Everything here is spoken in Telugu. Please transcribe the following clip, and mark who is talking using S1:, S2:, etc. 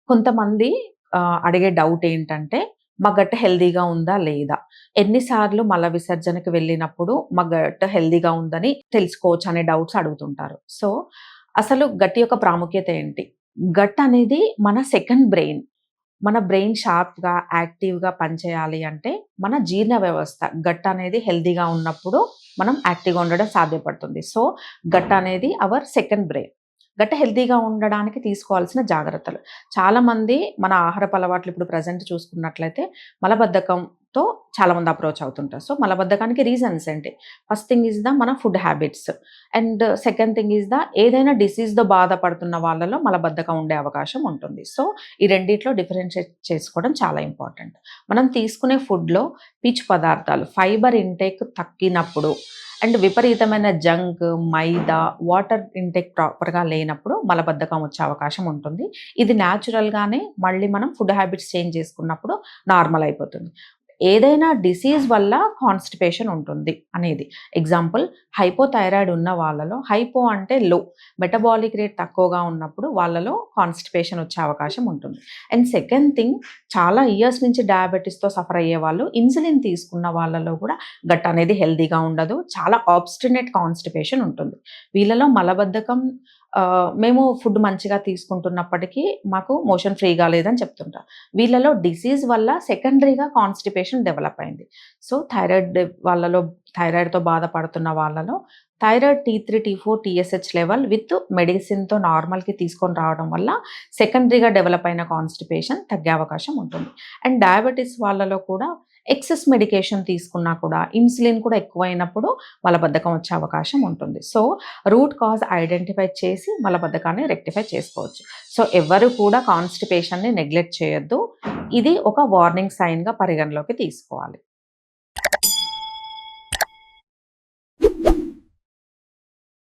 S1: కొంతమంది అడిగే డౌట్ ఏంటంటే, మా గట్ హెల్తీగా ఉందా? లేదా? ఎన్ని సార్లు మల విసర్జనకి వెళ్ళినప్పుడు మా గట్ హెల్తీగా ఉందని తెలుసుకోవచ్చు అనే డౌట్స్ అడుగుతుంటారు. సో, అసలు గట్ యొక్క ప్రాముఖ్యత ఏంటి? గట్ అనేది మన సెకండ్ బ్రెయిన్. మన బ్రెయిన్ షార్ప్‌గా, యాక్టివ్‌గా పనిచేయాలి అంటే, మన జీర్ణ వ్యవస్థ గట్ అనేది హెల్తీగా ఉన్నప్పుడు మనం యాక్టివ్‌గా ఉండడం సాధ్యపడుతుంది. సో, గట్ అనేది అవర్ సెకండ్ బ్రెయిన్. గట్ హెల్తీగా ఉండడానికి తీసుకోవాల్సిన జాగ్రత్తలు. చాలామంది మన ఆహారపు అలవాట్లు ఇప్పుడు ప్రెజెంట్ చూసుకున్నట్లయితే మలబద్ధకంతో చాలామంది అప్రోచ్ అవుతుంటారు. సో, మలబద్ధకానికి రీజన్స్ ఏంటి? ఫస్ట్ థింగ్ ఈస్ మన food habits. And second thing is ఏదైనా డిసీజ్‌తో బాధపడుతున్న వాళ్ళలో మలబద్ధకం ఉండే అవకాశం ఉంటుంది. సో, ఈ రెండిట్లో డిఫరెన్షియేట్ చేసుకోవడం చాలా ఇంపార్టెంట్. మనం తీసుకునే ఫుడ్‌లో పీచు పదార్థాలు, ఫైబర్ ఇంటేక్ తగ్గినప్పుడు అండ్ విపరీతమైన జంక్, మైదా, వాటర్ ఇంటేక్ ప్రాపర్‌గా లేనప్పుడు మలబద్ధకం వచ్చే అవకాశం ఉంటుంది. ఇది న్యాచురల్‌గానే మళ్ళీ మనం ఫుడ్ హ్యాబిట్స్ చేంజ్ చేసుకున్నప్పుడు నార్మల్ అయిపోతుంది. ఏదైనా డిసీజ్ వల్ల కాన్‌స్టిపేషన్ ఉంటుంది అనేది. ఎగ్జాంపుల్ హైపోథైరాయిడ్ ఉన్న వాళ్ళలో హైపో అంటే లో మెటబాలిక్ రేట్ తక్కువగా ఉన్నప్పుడు వాళ్ళలో కాన్‌స్టిపేషన్ వచ్చే అవకాశం ఉంటుంది. అండ్ సెకండ్ థింగ్ చాలా ఇయర్స్ నుంచి డయాబెటిస్‌తో సఫర్ అయ్యేవాళ్ళు ఇన్సులిన్ తీసుకున్న వాళ్ళలో కూడా గట్ అనేది హెల్తీగా ఉండదు. చాలా ఆబ్స్టినేట్ కాన్‌స్టిపేషన్ ఉంటుంది. వీళ్ళలో మలబద్ధకం మేము ఫుడ్ మంచిగా తీసుకుంటున్నప్పటికీ మాకు మోషన్ ఫ్రీగా లేదని చెప్తుంటారు. వీళ్ళలో డిసీజ్ వల్ల సెకండరీగా కాన్‌స్టిపేషన్ డెవలప్ అయింది. సో, వాళ్ళలో థైరాయిడ్‌తో బాధపడుతున్న వాళ్ళలో thyroid T3, T4, TSH level with మెడిసిన్‌తో నార్మల్‌కి తీసుకొని రావడం వల్ల సెకండరీగా డెవలప్ అయిన కాన్‌స్టిపేషన్ తగ్గే అవకాశం ఉంటుంది. అండ్ డయాబెటిస్ వాళ్ళలో కూడా ఎక్సెస్ మెడికేషన్ తీసుకున్నా కూడా ఇన్సులిన్ కూడా ఎక్కువైనప్పుడు మలబద్ధకం వచ్చే అవకాశం ఉంటుంది. సో, రూట్ కాజ్ ఐడెంటిఫై చేసి మలబద్ధకాన్ని రెక్టిఫై చేసుకోవచ్చు. సో, ఎవ్వరు కూడా కాన్‌స్టిపేషన్‌ని నెగ్లెక్ట్ చేయొద్దు. ఇది ఒక వార్నింగ్ సైన్‌గా పరిగణలోకి తీసుకోవాలి.